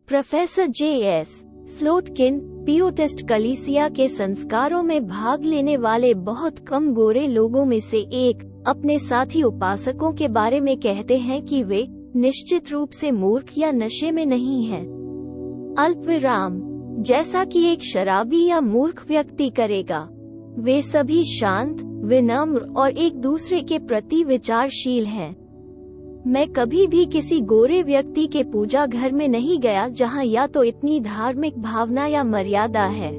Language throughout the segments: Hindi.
Professor J.S. स्लोटकिन पियोटिस्ट कलीसिया के संस्कारों में भाग लेने वाले बहुत कम गोरे लोगों में से एक, अपने साथी उपासकों के बारे में कहते हैं कि वे निश्चित रूप से मूर्ख या नशे में नहीं हैं। अल्पविराम, जैसा कि एक शराबी या मूर्ख व्यक्ति करेगा। वे सभी शांत, विनम्र और एक दूसरे के प्रति विचारशील हैं। मैं कभी भी किसी गोरे व्यक्ति के पूजा घर में नहीं गया जहां या तो इतनी धार्मिक भावना या मर्यादा है।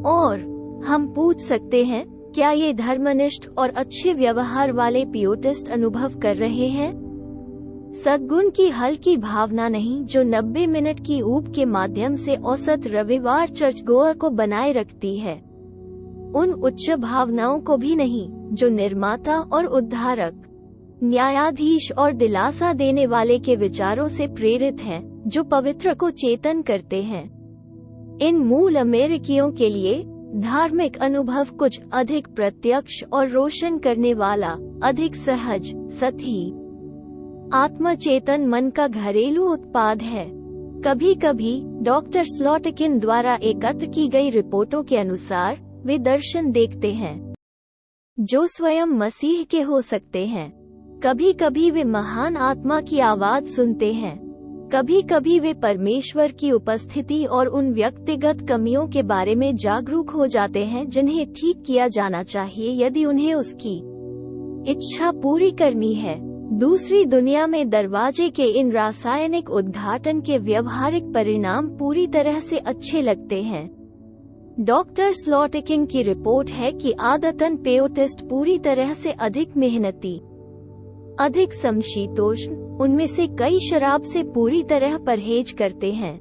और हम पूछ सकते हैं, क्या ये धर्मनिष्ठ और अच्छे व्यवहार वाले पियोटिस्ट अनुभव कर रहे हैं? सद्गुण की हल्की भावना नहीं जो 90 मिनट की ऊब के माध्यम से औसत रविवार चर्चगोअर को बनाए रखती है। उन उच्च भावनाओं को भी नहीं जो निर्माता और उद्धारक, न्यायाधीश और दिलासा देने वाले के विचारों से प्रेरित हैं, जो पवित्र को चेतन करते हैं। इन मूल अमेरिकियों के लिए धार्मिक अनुभव कुछ अधिक प्रत्यक्ष और रोशन करने वाला, अधिक सहज, सतही, आत्मचेतन मन का घरेलू उत्पाद है। कभी कभी डॉक्टर स्लोटकिन द्वारा एकत्र की गई रिपोर्टों के अनुसार वे दर्शन देखते हैं जो स्वयं मसीह के हो सकते हैं। कभी कभी वे महान आत्मा की आवाज सुनते हैं। कभी कभी वे परमेश्वर की उपस्थिति और उन व्यक्तिगत कमियों के बारे में जागरूक हो जाते हैं जिन्हें ठीक किया जाना चाहिए यदि उन्हें उसकी इच्छा पूरी करनी है। दूसरी दुनिया में दरवाजे के इन रासायनिक उद्घाटन के व्यवहारिक परिणाम पूरी तरह से अच्छे लगते हैं। डॉक्टर स्लोटकिन की रिपोर्ट है कि आदतन पेयोटिस्ट पूरी तरह से अधिक मेहनती, अधिक समशीतोष्ण, उनमें से कई शराब से पूरी तरह परहेज करते हैं,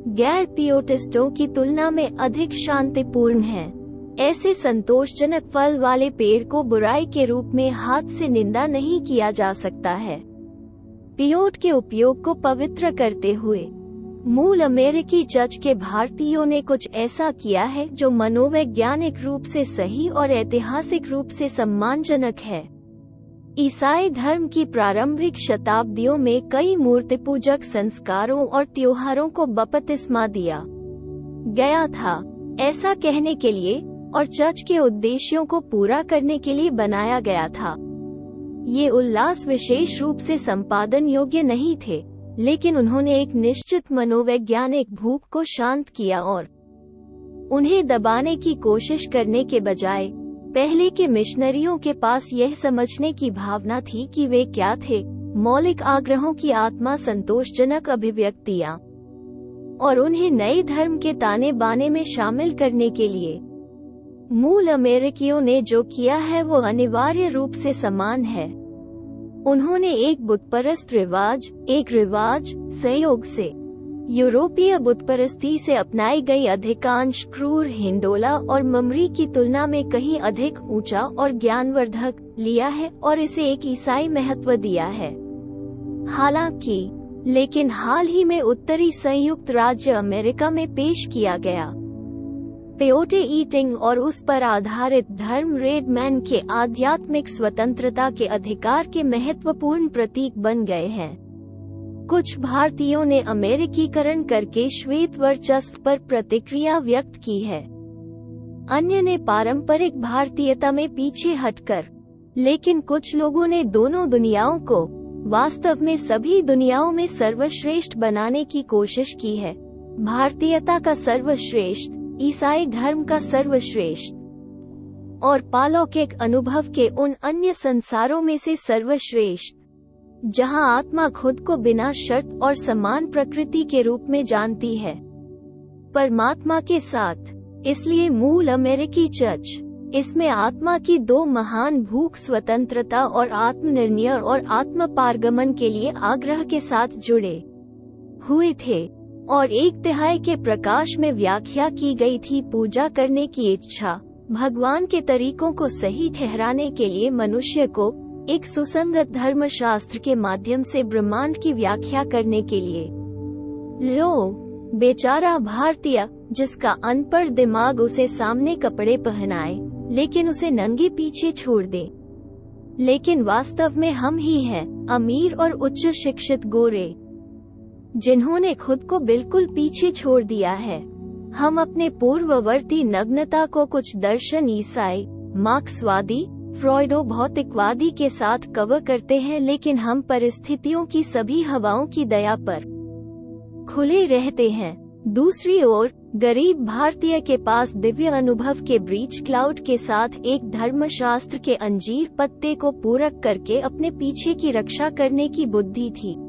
गैर पियोटिस्टों की तुलना में अधिक शांतिपूर्ण हैं। ऐसे संतोषजनक फल वाले पेड़ को बुराई के रूप में हाथ से निंदा नहीं किया जा सकता है। पियोट के उपयोग को पवित्र करते हुए मूल अमेरिकी चर्च के भारतीयों ने कुछ ऐसा किया है जो मनोवैज्ञानिक रूप से सही और ऐतिहासिक रूप से सम्मानजनक है। ईसाई धर्म की प्रारंभिक शताब्दियों में कई मूर्तिपूजक संस्कारों और त्योहारों को बपतिस्मा दिया गया था, ऐसा कहने के लिए और चर्च के उद्देश्यों को पूरा करने के लिए बनाया गया था। ये उल्लास विशेष रूप से संपादन योग्य नहीं थे, लेकिन उन्होंने एक निश्चित मनोवैज्ञानिक भूख को शांत किया और उन्हें दबाने की कोशिश करने के बजाय पहले के मिशनरियों के पास यह समझने की भावना थी कि वे क्या थे, मौलिक आग्रहों की आत्मा संतोषजनक अभिव्यक्तियां, और उन्हें नए धर्म के ताने बाने में शामिल करने के लिए मूल अमेरिकियों ने जो किया है वो अनिवार्य रूप से समान है। उन्होंने एक बुतपरस्त रिवाज, एक रिवाज संयोग से यूरोपीय बुतपरस्ती से अपनाई गई अधिकांश क्रूर हिंडोला और ममरी की तुलना में कहीं अधिक ऊंचा और ज्ञानवर्धक लिया है और इसे एक ईसाई महत्व दिया है। हालांकि, लेकिन हाल ही में उत्तरी संयुक्त राज्य अमेरिका में पेश किया गया पेयोटे ईटिंग और उस पर आधारित धर्म रेडमैन के आध्यात्मिक स्वतंत्रता के अधिकार के महत्वपूर्ण प्रतीक बन गए हैं। कुछ भारतीयों ने अमेरिकीकरण करके श्वेत वर्चस्व पर प्रतिक्रिया व्यक्त की है। अन्य ने पारंपरिक भारतीयता में पीछे हटकर, लेकिन कुछ लोगों ने दोनों दुनियाओं को वास्तव में सभी दुनियाओं में सर्वश्रेष्ठ बनाने की कोशिश की है। भारतीयता का सर्वश्रेष्ठ, ईसाई धर्म का सर्वश्रेष्ठ और पालौकिक अनुभव के उन अन्य संसारों में से सर्वश्रेष्ठ जहां आत्मा खुद को बिना शर्त और समान प्रकृति के रूप में जानती है परमात्मा के साथ। इसलिए मूल अमेरिकी चर्च इसमें आत्मा की दो महान भूख स्वतंत्रता और आत्मनिर्णय और आत्म पारगमन के लिए आग्रह के साथ जुड़े हुए थे, और 1/3 के प्रकाश में व्याख्या की गई थी पूजा करने की इच्छा, भगवान के तरीकों को सही ठहराने के लिए मनुष्य को एक सुसंगत धर्मशास्त्र के माध्यम से ब्रह्मांड की व्याख्या करने के लिए। लो, बेचारा भारतीय जिसका अनपढ़ दिमाग उसे सामने कपड़े पहनाए लेकिन उसे नंगे पीछे छोड़ दे। लेकिन वास्तव में हम ही हैं, अमीर और उच्च शिक्षित गोरे। जिन्होंने खुद को बिल्कुल पीछे छोड़ दिया है। हम अपने पूर्ववर्ती नग्नता को कुछ दर्शन ईसाई, मार्क्सवादी, फ्रॉइडो भौतिकवादी के साथ कवर करते हैं, लेकिन हम परिस्थितियों की सभी हवाओं की दया पर खुले रहते हैं। दूसरी ओर, गरीब भारतीय के पास दिव्य अनुभव के ब्रीच क्लाउड के साथ एक धर्मशास्त्र के अंजीर पत्ते को पूरक करके अपने पीछे की रक्षा करने की बुद्धि थी।